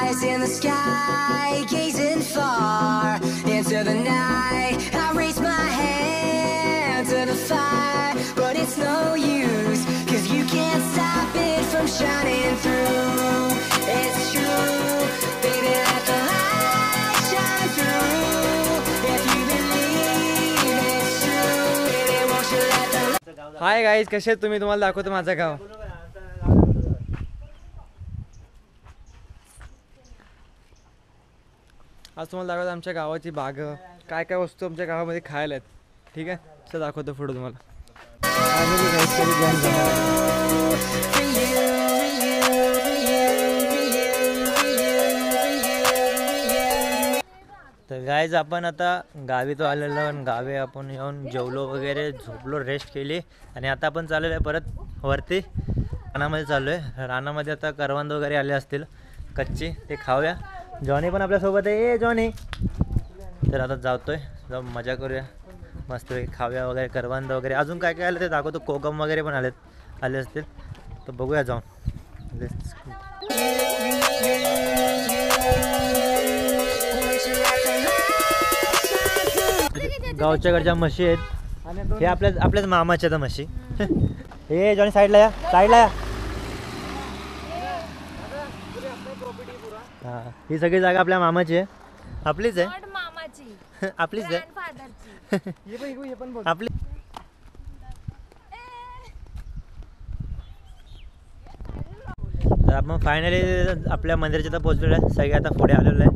eyes in the sky, gazing far into the night. I raise my hand to the fire, but it's no use, 'cause you can't stop it from shining through. It's true, baby, let the light shine through. If you believe it's true, baby, won't you let the... hi guys, कसे आहेत तुम्ही? तुम्हाला दाखवतो माझं गाव. आज तुम्हाला दाखवतो आमच्या गावाची बाग, काय काय वस्तू आमच्या गावामध्ये खायला आहेत. ठीक आहे, चला दाखवतो पुढे तुम्हाला. तर गाईज आपण आता गावी तो आलेलो आणि गावी आपण येऊन जेवलो वगैरे, झोपलो, रेस्ट केली आणि आता आपण चाललेलो आहे परत वरती रानामध्ये. चाललो आहे रानामध्ये. आता करवंद वगैरे आले असतील कच्ची, ते खाऊया. जॉनी पण आपल्यासोबत आहे. ए जॉनी, तर आता जातोय, जाऊन मजा करूया, मस्त खाऊया वगैरे, करवंद वगैरे. अजून काय काय आलं ते दाखवतो. कोकम वगैरे पण आले असतील, तर बघूया जाऊन. गावच्याकडच्या म्हशी आहेत, हे आपल्याच मामाच्या तर म्हशी. हे जॉनी साईडला या, साईडला या. हा, ही सगळी जागा आपल्या मामाची आहे, आपलीच आहे, आपलीच आहे, आपली. तर आपण फायनली आपल्या मंदिराच्या तर पोहोचलेलो आहे. सगळे आता पुढे आलेलो आहे.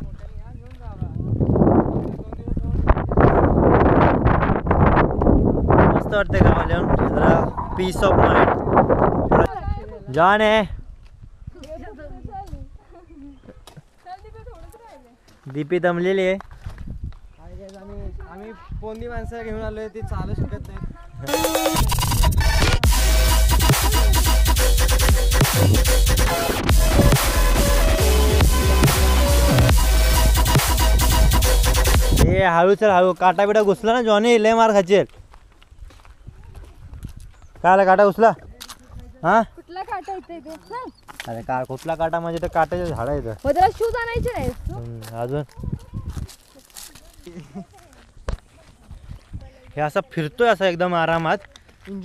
मस्त वाटतंय गावाला येऊन, जरा पीस ऑफ माइंड. जॉन आहे, दीपी दमलेली आहे. आम्ही पोंदी माणसं घेऊन आलोय, ती चालू शकत नाही. हे हळू चल, हळू. काटा बिटा घुसला ना जॉनी, लय मार खाचेल. काय आला, काटा घुसला? हा, कुठला काटा येते? अरे का कुठला काटा म्हणजे, तर काट्याचे झाड आहे. शूज आणायचे नाही अजून. हे असा फिरतोय असा एकदम आरामात,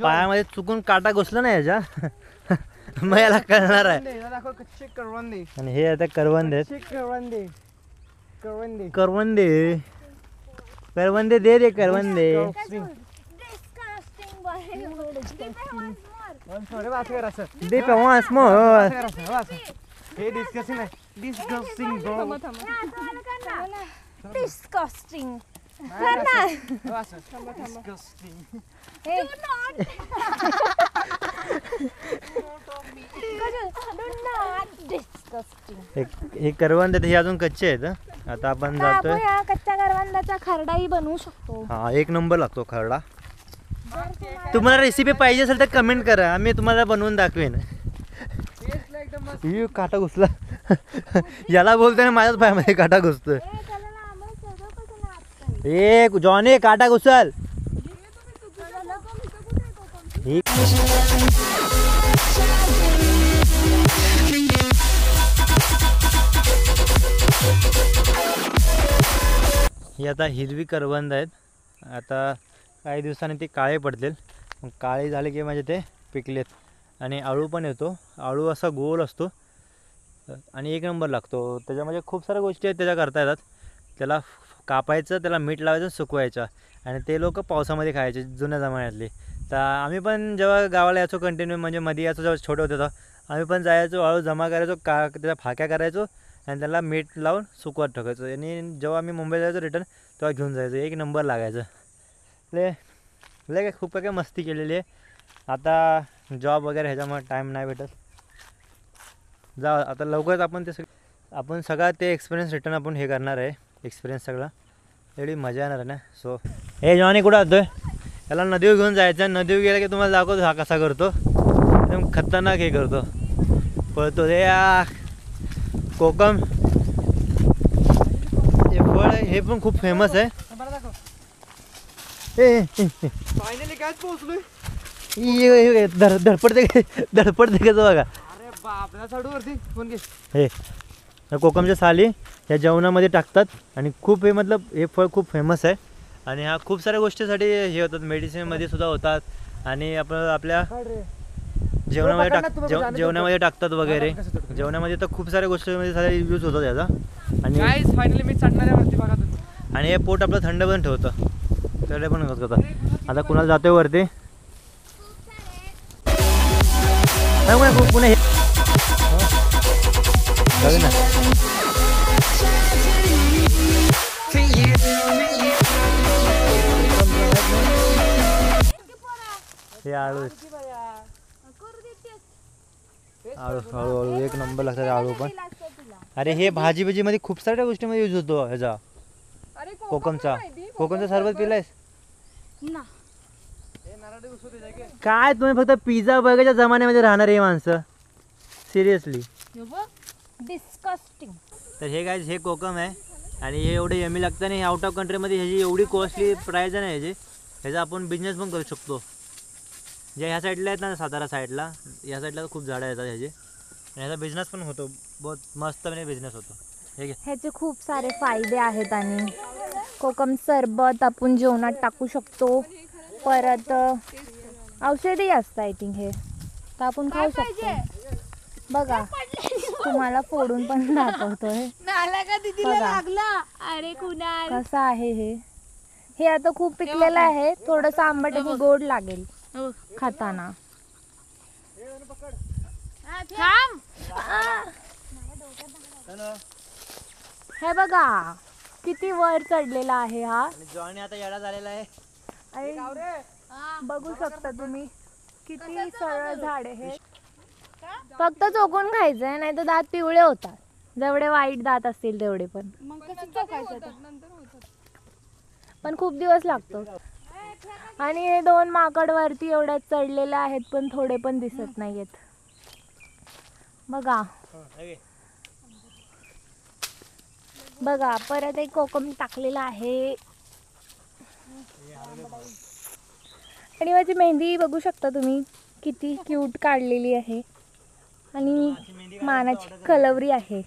पायामध्ये चुकून काटा घुसला नाही याच्या. मग याला कळणार आहे. आणि हे आता करवंदे, करवंदे, करवंदे दे रे, करवंदे. दे पे once more. हे डिस्कसिंग आहे, डिस्कसिंग ब्रो, डिस्कस्टिंग. हे करवंद हे अजून कच्चे आहेत. आता आपण जातोय. कच्च्या करवंदाचा खरडाही बनवू शकतो. हा, एक नंबर लागतो खरडा. तुम्हाला रेसिपी पाहिजे असेल तर कमेंट करा, आम्ही तुम्हाला बनवून दाखवेन. काटा घुसला. याला बोलतोय, माझ्याच पायामध्ये काटा घुसतोय. ए जॉनी, काटा घुसल. ही आता हिरवी करवंद आहेत. आता काही दिवसांनी ते काळे पडतील. काळे झाले की म्हणजे ते पिकलेत. आणि आळू पण येतो. आळू असा गोल असतो आणि एक नंबर लागतो. त्याच्यामध्ये खूप साऱ्या गोष्टी आहेत त्याच्या करता येतात. त्याला कापायचं, त्याला मीठ लावायचं, सुकवायचं आणि ते लोक पावसामध्ये खायचे जुन्या जमान्यातले. तर आम्ही पण जेव्हा गावाला यायचो कंटिन्यू, म्हणजे मध्ये यायचो जेव्हा छोटे होते तेव्हा आम्ही पण जायचो, आळू जमा करायचो, त्याच्या फाक्या करायचो आणि त्याला मीठ लावून सुकवत टाकायचो. आणि जेव्हा आम्ही मुंबईला जायचो रिटर्न, तेव्हा घेऊन जायचो. एक नंबर लागायचं. लय खूप काय मस्ती केलेली आहे. आता जॉब वगैरे ह्याच्यामुळे टाईम नाही भेटत. आता लवकरच आपण सगळा ते एक्सपिरियन्स रिटर्न आपण हे करणार आहे. एक्सपिरियन्स सगळा एवढी मजा येणार आहे ना. सो हे जॉनी कुठं जातोय? त्याला नदीवर घेऊन जायचं. नदीवर गेला की तुम्हाला दाखवतो हा कसा करतो. एकदम खतरनाक हे करतो, पळतो रे. कोकम हे फळ आहे, हे पण खूप फेमस आहे. फायनली काय पोहोचलोय. धडपडते धडपडते कसं बघा. अरे बापऱ्या साडूवरती फोन घे. हे या कोकमच्या साली या जेवणामध्ये टाकतात आणि खूप हे मतलब हे फळ खूप फेमस आहे आणि हा खूप साऱ्या गोष्टीसाठी हे होतात, मेडिसिनमध्ये सुद्धा होतात आणि आपण आपल्या जेवणामध्ये टाकतात वगैरे. जेवणामध्ये तर खूप साऱ्या गोष्टींमध्ये सारा यूज होतो त्याचा. आणि फायनली मी चढणार आहे वरती बघा तुम्ही. आणि हे पोट आपलं थंड पण ठेवतं, त्याला पण होत होतं. आता कुणाला जातोय वरती पुणे ना हे आळू हळूहळू एक नंबर लागतात आळू पण. अरे हे भाजी मध्ये खूप साऱ्या गोष्टीमध्ये यूज होतो ह्याचा कोकमचा सरबत पिलायस काय? तुम्ही फक्त पिझ्झा बर्गरच्या जमान्यामध्ये राहणार आहे माणसं, सिरियसली डिस्कस्टिंग. तर हे काय, हे कोकम आहे आणि हे एवढे यमी लागतं आणि आउट ऑफ कंट्रीमध्ये ह्याची एवढी कॉस्टली प्राईज आहे ना ह्याचा आपण बिझनेस पण करू शकतो. जे ह्या साईडला आहेत ना, सातारा साईडला ह्या साईडला खूप झाडं येतात ह्याचे, ह्याचा बिझनेस पण होतो, बहुत मस्तपणे बिझनेस होतो. हे ह्याचे खूप सारे फायदे आहेत आणि कोकम सरबत आपण जेवणात टाकू शकतो. परत औषधी असतं आय थिंक हे, तर आपण खाऊ शकतो. बघा तुम्हाला फोडून पण दाखवतोय कसं आहे हे आता खूप पिकलेलं आहे, थोडंसं आंबट आणि गोड लागेल खाताना. हे बघा किती वर चढलेला आहे हा. जॉनी आता येडा झालेला आहे. बघू शकता तुम्ही किती सरळ झाड आहे. फक्त चोकून खायचंय, नाही तर दात पिवळे होतात. जेवढे वाईट दात असतील तेवढे पण खूप दिवस लागतो. आणि हे दोन माकड वरती एवढ्यात चढलेले आहेत पण थोडे पण दिसत नाहीयेत. बघा बघा परत एक कोकम टाकलेला आहे. आणि माझी मेहंदी बघू शकता तुम्ही किती क्यूट काढलेली आहे आणि मानाची कलवरी आहे.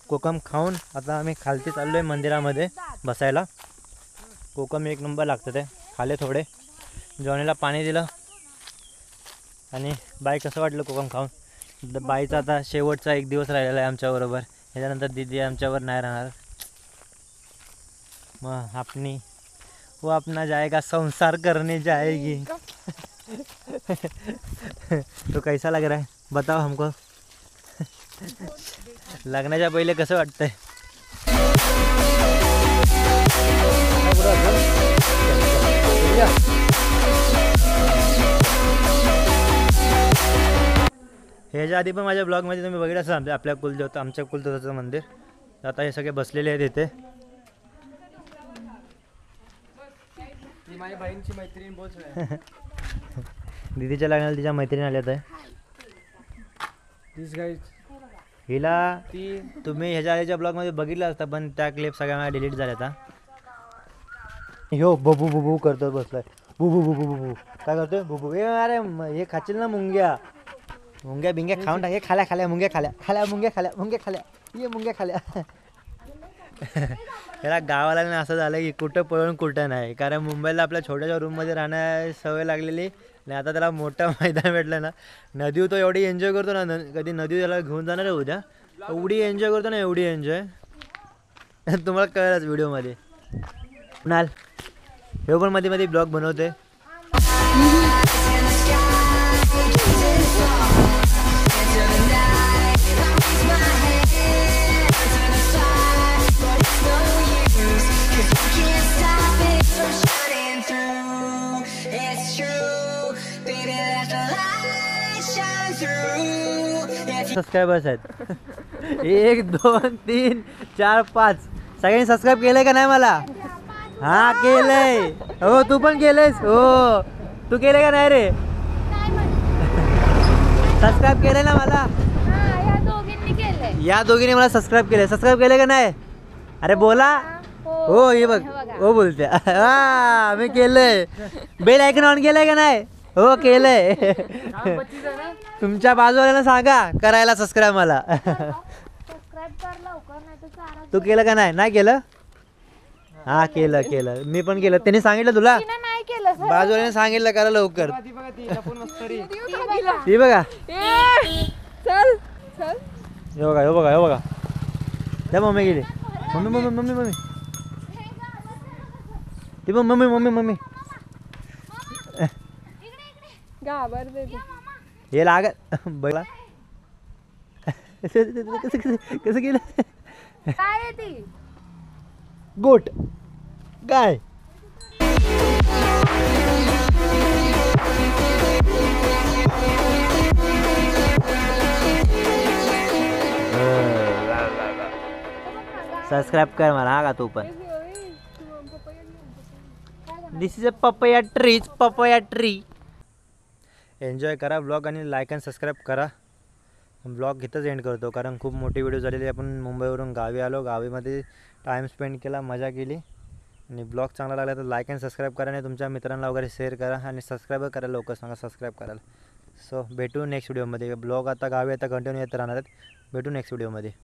कोकम खाऊन आता आम्ही खालती चाललोय मंदिरामध्ये बसायला. कोकम एक नंबर लागतं ते. खाले थोडे, जॉनीला पाणी दिलं आणि बाई कसं वाटलं कोकम खाऊन. बाईचा आता शेवटचा एक दिवस राहिलेला आहे आमच्याबरोबर, ह्याच्यानंतर दीदी आमच्यावर नाही राहणार. मग वो अपना जाएगा, संसार करने जाएगी. तो कैसा लग रहा है बताओ हमको. लग्नाच्या पहिले कसं वाटतंय? ह्याच्या आधी पण माझ्या ब्लॉगमध्ये तुम्ही बघितलं असाल आपल्या आमच्या कुलदेवताचं मंदिर. आता हे सगळे बसलेले आहेत इथे. माझ्या बहिणीची मैत्रीण बोल. दीदीच्या लग्नाला तिच्या मैत्रीण आल्यात आहे. हिला तुम्ही ह्याच्या आधीच्या ब्लॉगमध्ये बघितलं असतं पण त्या क्लिप सगळ्या डिलीट झाल्या आता. ह्यो बबू बुबू करतो बसलाय. बुबू बुबू बुबू काय करतोय? बुबू ए अरे हे खाशील ना मुंग्या बिंग्या खाऊन टाक. हे खाल्या मुंग्या खाल्या ये मुंग्या खाल्या. त्याला गावाला असं झालं की कुठं पळून कुठं नाही, कारण मुंबईला आपल्या छोट्याशा रूममध्ये राहण्याची सवय लागलेली आणि आता त्याला मोठं मैदान भेटलं ना. नदी तो एवढी एन्जॉय करतो ना, कधी नदी त्याला घेऊन जाणार आहे उद्या, एवढी एन्जॉय करतो ना, एवढी एन्जॉय तुम्हाला कळलंच व्हिडिओमध्ये. कुणाल हे पण मध्ये ब्लॉग बनवते. सबस्क्रायबर्स आहेत 1 2 3 4 5. सगळ्यांनी सबस्क्राईब केलंय का नाही मला? हा केलंय. हो तू पण केलंयस? हो तू केलंय का नाही रे? सबस्क्राईब केलंय ना मला? या दोघींनी मला सबस्क्राईब केलंय का नाही? अरे बोला. हो हे बघ हो बोलते. हा मी केलंय. बेल आयकॉन ऑन केलंय का नाही? हो केलंय. तुमच्या बाजूवाल्याला सांगा करायला सबस्क्राईब मला. कर लवकर नाही तर चारा तू केलं का नाही केलं? हा केलं मी पण केलं. त्यांनी सांगितलं तुला? तिनं नाही केलं सर. बाजूने सांगितलं करा लवकर. ती बघा ती लपून मस्करी. ती बघा चल चल हे बघा त्या मम्मी गेली. मम्मी ती पण मम्मी घाबरते ती. हे लागत बघा कसं केलं. काय आहे ती? गोट गाय. सबस्क्राईब कर मला हा का तू पण. This is a papaya tree. Enjoy करा ब्लॉग आणि लाईक आणि सबस्क्राईब करा. ब्लॉग इथंच एंड करतो कारण खूप मोठी व्हिडिओ झालेली. आपण मुंबईवरून गावी आलो. गावीमध्ये टाईम स्पेंड केला, मजा केली. आणि ब्लॉग चांगला लागला तर लाईक आणि सबस्क्राईब करा आणि तुमच्या मित्रांना वगैरे शेअर करा आणि सबस्क्राईब करायला लवकर सांगा सबस्क्राईब करायला. सो भेटू नेक्स्ट व्हिडिओमध्ये. ब्लॉग आता गावी आता कंटिन्यू येत राहणार आहेत. भेटू नेक्स्ट व्हिडिओमध्ये.